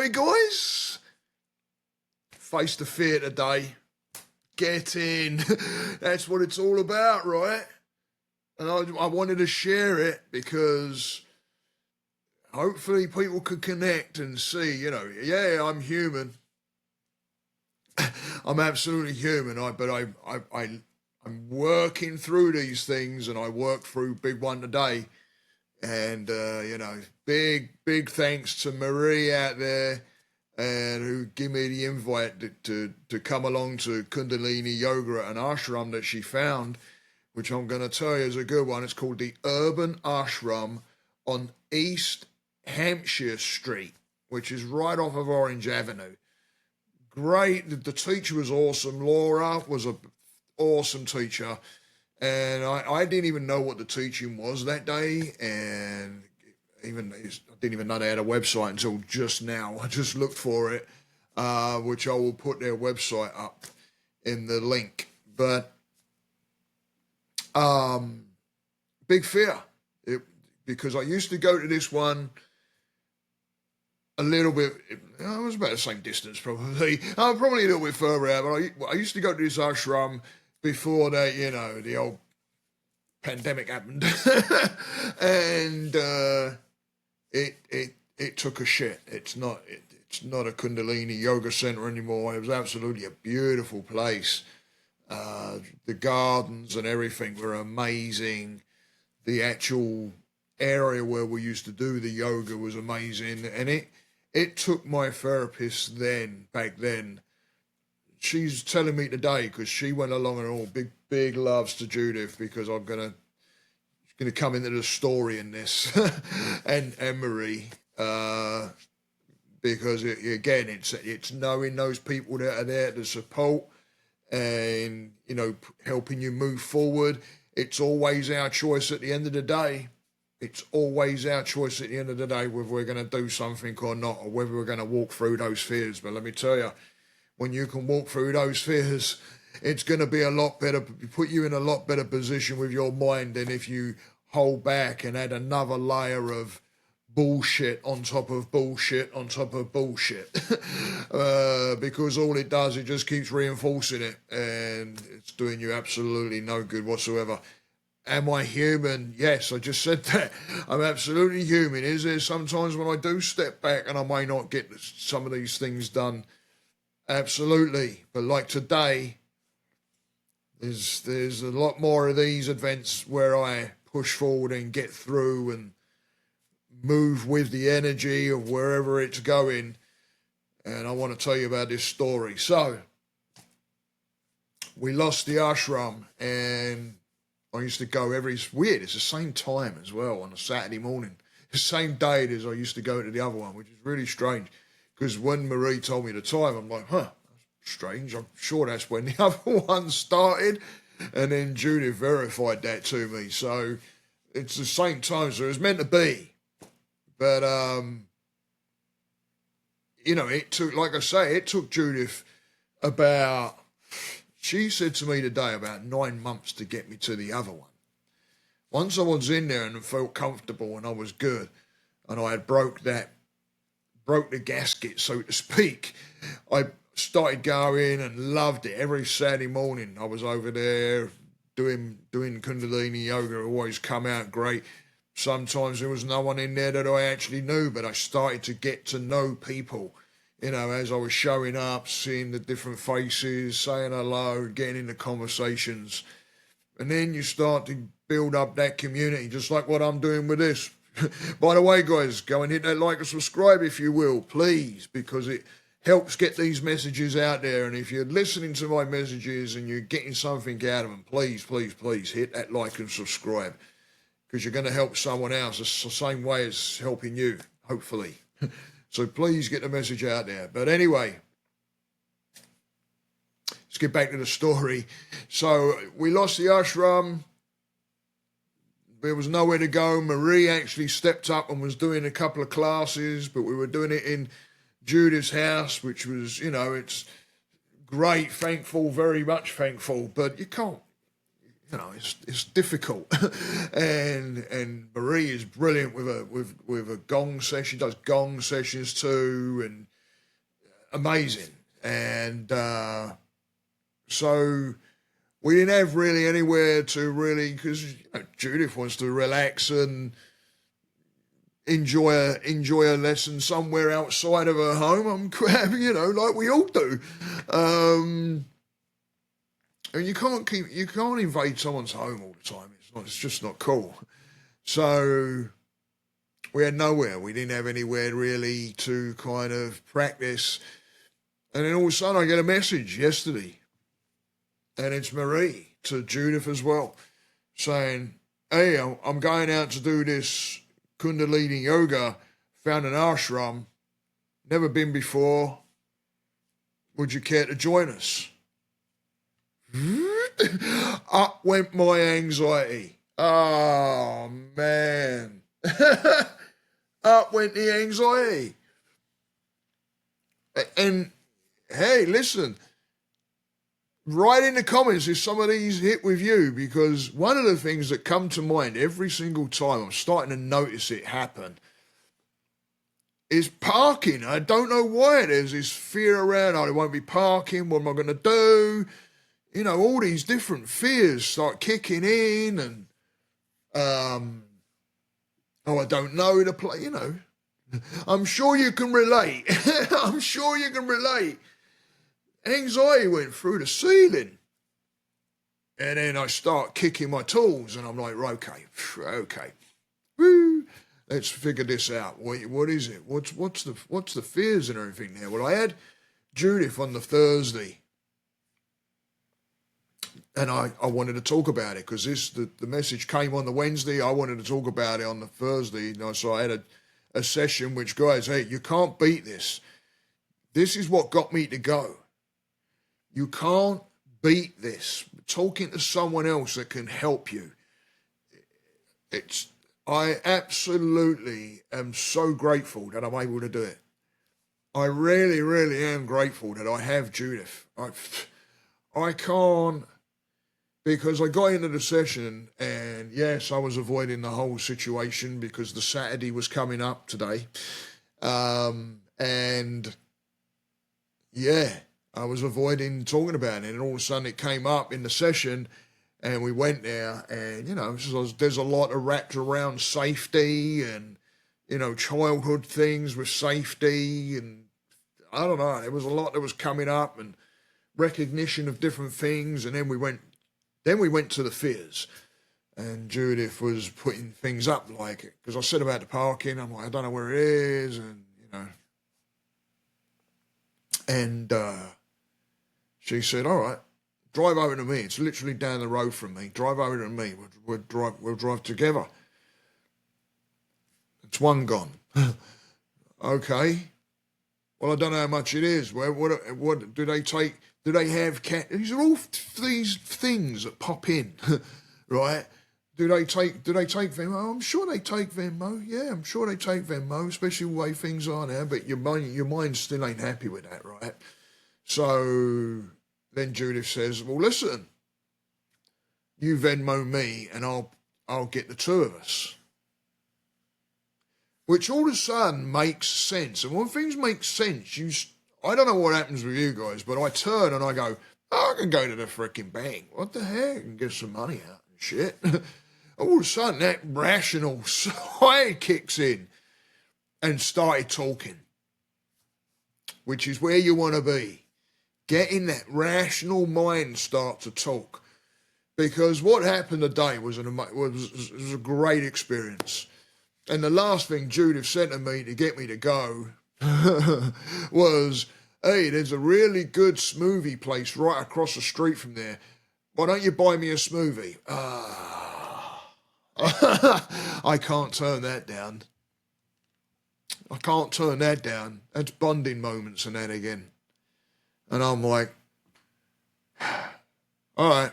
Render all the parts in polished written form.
enjoy, guys? Face the fear today. Get in. That's what it's all about, right? And I wanted to share it because hopefully people could connect and see, yeah, I'm human. I'm absolutely human. I'm working through these things, and I worked through big one today. And big thanks to Marie out there, and who gave me the invite to come along to Kundalini yoga at an ashram that she found, which I'm going to tell you is a good one. It's called the Urban Ashram on East Hampshire Street, which is right off of Orange Avenue. Great. The teacher was awesome. Laura was an awesome teacher. And I didn't even know what the teaching was that day. And I didn't even know they had a website until just now. I just looked for it, which I will put their website up in the link. But big fear, because I used to go to this one a little bit. It was about the same distance, probably. Probably a little bit further out. But I used to go to this ashram before that, the old pandemic happened, and it took a shit. It's not a Kundalini yoga center anymore. It was absolutely a beautiful place. The gardens and everything were amazing. The actual area where we used to do the yoga was amazing, and it took my therapist back then. She's telling me today, because she went along and all big loves to Judith, because I'm gonna come into the story in this and Marie, because it's knowing those people that are there to support and helping you move forward. It's always our choice at the end of the day. It's always our choice at the end of the day whether we're going to do something or not, or whether we're going to walk through those fears. But let me tell you, when you can walk through those fears, it's going to be a lot better, put you in a lot better position with your mind than if you hold back and add another layer of bullshit on top of bullshit on top of bullshit. Because all it does, it just keeps reinforcing it, and it's doing you absolutely no good whatsoever. Am I human? Yes, I just said that. I'm absolutely human. Is there sometimes when I do step back and I may not get some of these things done? Absolutely. But like today, there's a lot more of these events where I push forward and get through and move with the energy of wherever it's going. And I want to tell you about this story. So, we lost the ashram, and I used to go it's weird, it's the same time as well on a Saturday morning. The same date as I used to go to the other one, which is really strange. Because when Marie told me the time, I'm like, that's strange. I'm sure that's when the other one started. And then Judith verified that to me. So it's the same time, so it was meant to be. But, it took, like I say, it took Judith she said to me today, about 9 months to get me to the other one. Once I was in there and felt comfortable and I was good, and I had broke the gasket, so to speak, I started going and loved it. Every Saturday morning I was over there doing Kundalini yoga. It always come out great. Sometimes there was no one in there that I actually knew, but I started to get to know people, as I was showing up, seeing the different faces, saying hello, getting into conversations. And then you start to build up that community, just like what I'm doing with this. By the way, guys, go and hit that like and subscribe if you will, please, because it helps get these messages out there. And if you're listening to my messages and you're getting something out of them, please, please, please hit that like and subscribe, because you're going to help someone else. It's the same way as helping you, hopefully. So please get the message out there. But anyway, let's get back to the story. So we lost the ashram. There was nowhere to go. Marie actually stepped up and was doing a couple of classes, but we were doing it in Judith's house, which was, it's great, thankful, very much thankful. But you can't, it's difficult. and Marie is brilliant with a gong session. She does gong sessions too, and amazing. And so we didn't have really anywhere to really, because Judith wants to relax and enjoy a lesson somewhere outside of her home. I'm happy, like we all do. And you can't invade someone's home all the time. It's just not cool. So we had nowhere. We didn't have anywhere really to kind of practice. And then all of a sudden I get a message yesterday, and it's Marie to Judith as well, saying, hey, I'm going out to do this Kundalini yoga, found an ashram, never been before. Would you care to join us? Up went my anxiety. Oh, man. Up went the anxiety. And, hey, listen, write in the comments if some of these hit with you, because one of the things that come to mind every single time, I'm starting to notice it happen, is parking. I don't know why. There's this fear around, I won't be parking, what am I going to do? All these different fears start kicking in, and, I don't know the place, I'm sure you can relate. I'm sure you can relate. Anxiety went through the ceiling. And then I start kicking my tools, and I'm like, okay. Woo, let's figure this out. What is it? What's the fears and everything there? Well, I had Judith on the Thursday, and I wanted to talk about it because the message came on the Wednesday. I wanted to talk about it on the Thursday. So I had a session which goes, hey, you can't beat this. This is what got me to go. You can't beat this. Talking to someone else that can help you. I absolutely am so grateful that I'm able to do it. I really, really am grateful that I have Judith. I can't, because I got into the session, and yes, I was avoiding the whole situation because the Saturday was coming up today. And yeah, I was avoiding talking about it, and all of a sudden it came up in the session, and we went there, and, there's a lot of wrapped around safety and, childhood things with safety, and I don't know, there was a lot that was coming up, and recognition of different things, and then we went to the fears, and Judith was putting things up like it, because I said about the parking, I'm like, I don't know where it is, and, and she said, all right, drive over to me. It's literally down the road from me. Drive over to me. We'll drive together. It's one gone. Okay. Well, I don't know how much it is. What do they take? Do they have These are all these things that pop in, right? Do they take Venmo? I'm sure they take Venmo. Yeah, I'm sure they take Venmo, especially the way things are now. But your mind still ain't happy with that, right? So then Judith says, well, listen, you Venmo me and I'll get the two of us. Which all of a sudden makes sense. And when things make sense, I don't know what happens with you guys, but I turn and I go, I can go to the freaking bank. What the heck? And get some money out and shit. All of a sudden that rational side kicks in and started talking, which is where you want to be. Getting that rational mind start to talk. Because what happened today was a great experience. And the last thing Judith said to me to get me to go was, hey, there's a really good smoothie place right across the street from there. Why don't you buy me a smoothie? I can't turn that down. I can't turn that down. That's bonding moments and that again. And I'm like, all right.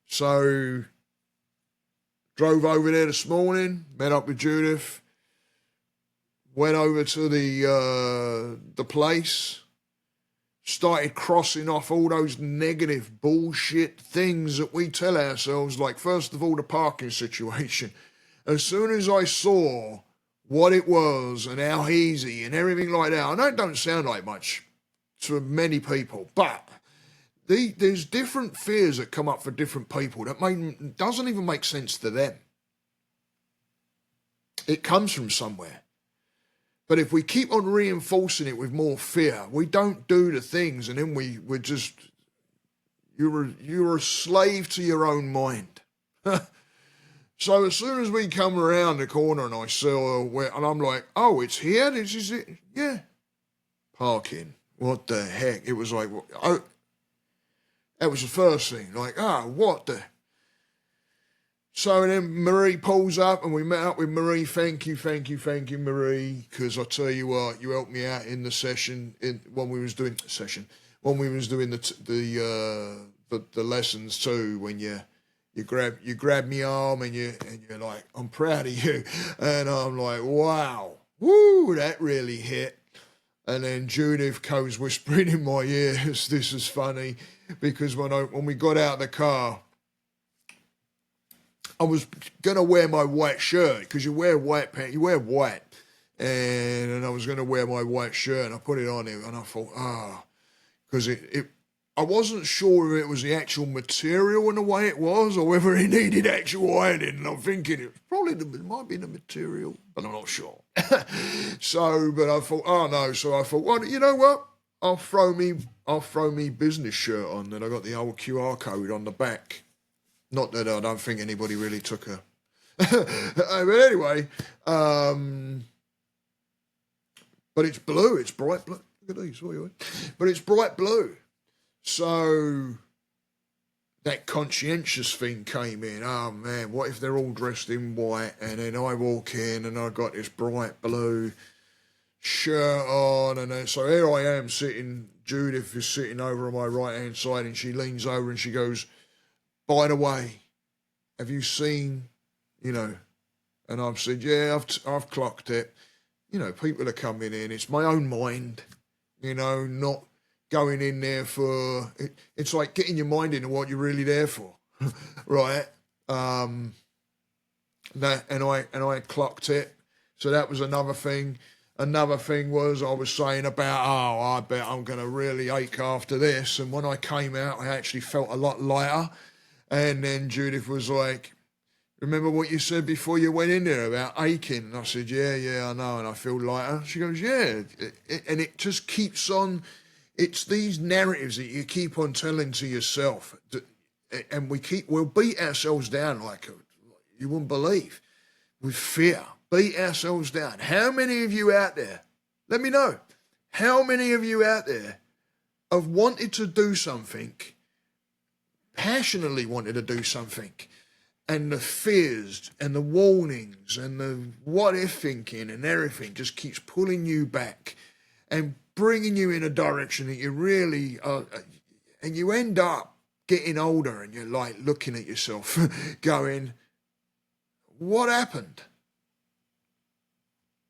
So, drove over there this morning, met up with Judith, went over to the place, started crossing off all those negative bullshit things that we tell ourselves, like, first of all, the parking situation. As soon as I saw what it was and how easy and everything like that, I know it don't sound like much to many people, but there's different fears that come up for different people that doesn't even make sense to them. It comes from somewhere. But if we keep on reinforcing it with more fear, we don't do the things, and then we're just, you're a slave to your own mind. So as soon as we come around the corner and I saw, and I'm like, oh, it's here? This is it? Yeah. Parking. What the heck? It was like, oh, that was the first thing. Like, what the... So then Marie pulls up and we met up with Marie. Thank you, Marie, because I tell you what, you helped me out in the session when we was doing the lessons too. When you grab me arm and you're like, I'm proud of you, and I'm like, wow, woo, that really hit. And then Judith goes whispering in my ears, this is funny, because when we got out of the car, I was going to wear my white shirt, because you wear white pants, you wear white. And I was going to wear my white shirt, and I put it on it, and I thought, because I wasn't sure if it was the actual material and the way it was, or whether it needed actual ironing. And I'm thinking it might be the material, but I'm not sure. But I thought, no. So I thought, well, you know what? I'll throw me business shirt on, and I got the old QR code on the back. Not that I don't think anybody really took her. But anyway, but it's blue. It's bright blue. Look at these. But it's bright blue. So that conscientious thing came in. Oh, man, what if they're all dressed in white and then I walk in and I got this bright blue shirt on, and then, so here I am sitting, Judith is sitting over on my right-hand side, and she leans over and she goes, by the way, have you seen, and I've said, yeah, I've clocked it. People are coming in. It's my own mind, not going in there for, it's like getting your mind into what you're really there for, right? And I clocked it. So that was another thing. Another thing was I was saying about, I bet I'm going to really ache after this. And when I came out, I actually felt a lot lighter. And then Judith was like, remember what you said before you went in there about aching? And I said, yeah, I know, and I feel lighter. She goes, yeah. And it just keeps on, it's these narratives that you keep on telling to yourself. And we'll beat ourselves down like you wouldn't believe, with fear. Beat ourselves down. How many of you out there, let me know, how many of you out there have wanted to do something, passionately wanted to do something, and the fears and the warnings and the what if thinking and everything just keeps pulling you back and bringing you in a direction that you really are, and you end up getting older and you're like looking at yourself going, what happened?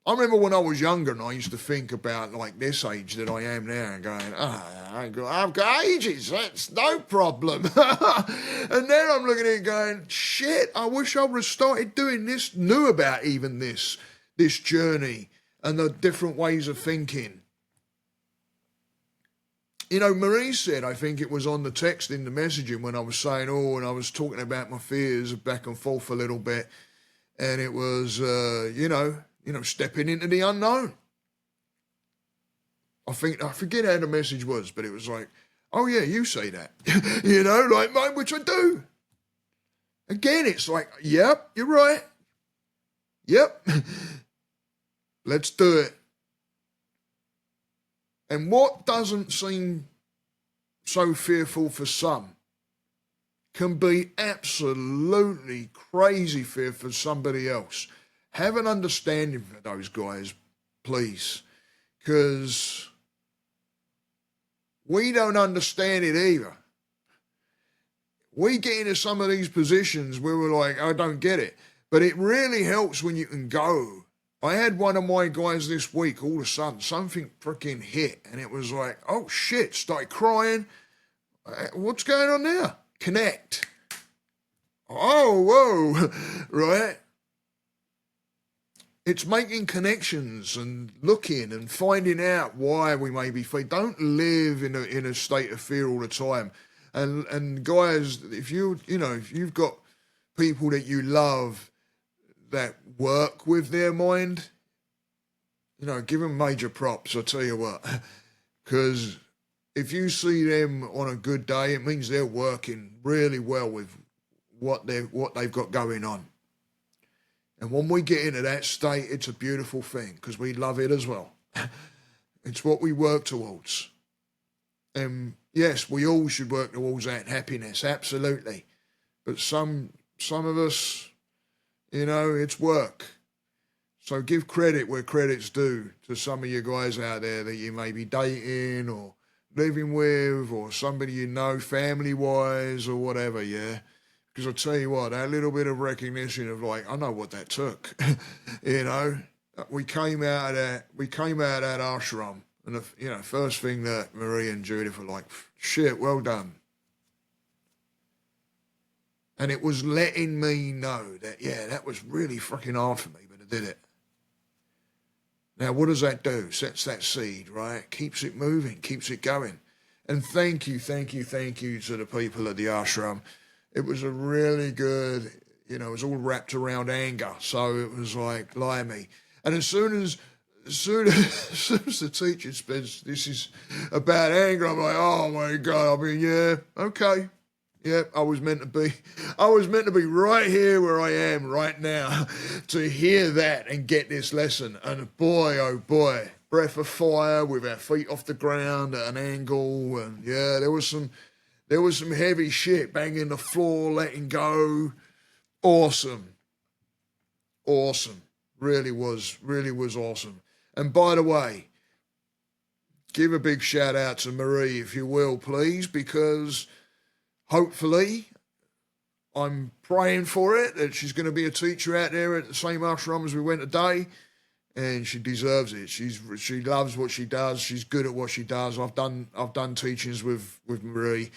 I remember when I was younger and I used to think about like this age that I am now and going, I've got ages, that's no problem. And then I'm looking at it going, shit, I wish I would have started doing this, knew about even this journey and the different ways of thinking. Marie said, I think it was on the text in the messaging when I was saying, and I was talking about my fears back and forth a little bit. And it was, stepping into the unknown. I forget how the message was, but it was like, oh yeah, you say that, like mine, which I do. Again, it's like, yep, you're right. Yep. Let's do it. And what doesn't seem so fearful for some can be absolutely crazy fear for somebody else. Have an understanding for those guys, please, because we don't understand it either. We get into some of these positions where we're like, I don't get it. But it really helps when you can go I had one of my guys this week, all of a sudden, something freaking hit, and it was like, oh shit, started crying. What's going on there? Connect. Oh, whoa, right? It's making connections and looking and finding out why we may be feeling. Don't live in a state of fear all the time. And guys, if you've got people that you love that work with their mind, give them major props. I tell you what, because if you see them on a good day, it means they're working really well with what they've got going on. And when we get into that state, it's a beautiful thing because we love it as well. It's what we work towards. And yes, we all should work towards that happiness, absolutely. But some of us, it's work. So give credit where credit's due to some of you guys out there that you may be dating or living with, or somebody you know family-wise or whatever, yeah? Because I tell you what, that little bit of recognition of like, I know what that took. We came out of that ashram, and the first thing that Marie and Judith were like, shit, well done. And it was letting me know that, yeah, that was really freaking hard for me, but I did it. Now, what does that do? Sets that seed, right? Keeps it moving, keeps it going. And thank you to the people at the ashram. It was a really good, it was all wrapped around anger. So it was like, blimey. And as soon as the teacher says this is about anger, I'm like, oh my God. I mean, yeah, okay. Yeah, I was meant to be right here where I am right now to hear that and get this lesson. And boy, oh boy, breath of fire with our feet off the ground at an angle. And yeah, there was some heavy shit, banging the floor, letting go. Awesome. Really was awesome. And by the way, give a big shout out to Marie, if you will, please, because hopefully, I'm praying for it, that she's going to be a teacher out there at the same ashram as we went today, and she deserves it. She loves what she does. She's good at what she does. I've done teachings with Marie,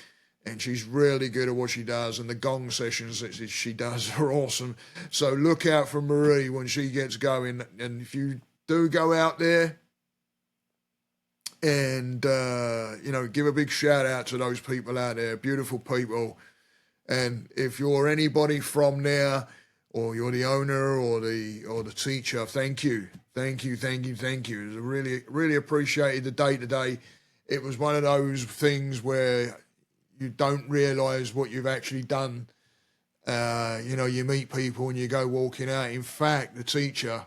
and she's really good at what she does, and the gong sessions that she does are awesome. So look out for Marie when she gets going, and if you do go out there, and, give a big shout out to those people out there, beautiful people. And if you're anybody from there, or you're the owner or the teacher, thank you. It was really, really appreciated the day today. It was one of those things where you don't realise what you've actually done. You meet people and you go walking out. In fact, the teacher,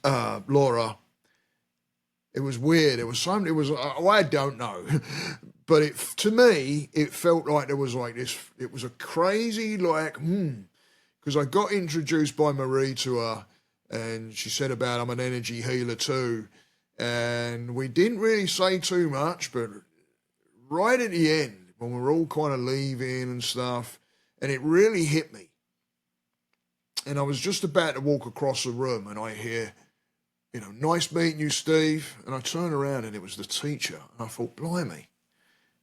Laura, it was weird. I don't know. But to me, it felt like there was like this, it was a crazy because I got introduced by Marie to her, and she said about I'm an energy healer too. And we didn't really say too much, but right at the end, when we were all kind of leaving and stuff, and it really hit me. And I was just about to walk across the room, and I hear, nice meeting you, Steve. And I turned around and it was the teacher. And I thought, blimey,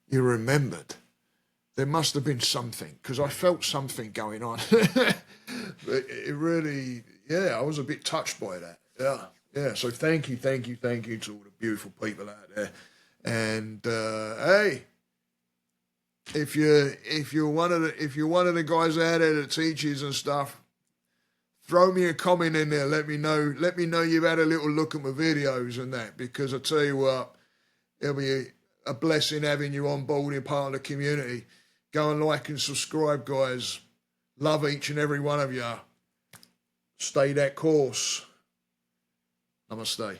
you remembered. There must have been something, because I felt something going on. But it really, I was a bit touched by that. Yeah. So thank you to all the beautiful people out there. And hey, if you're one of the guys out there that teaches and stuff, throw me a comment in there. Let me know you've had a little look at my videos and that, because I tell you what, it'll be a blessing having you on board and part of the community. Go and like and subscribe, guys. Love each and every one of you. Stay that course. Namaste.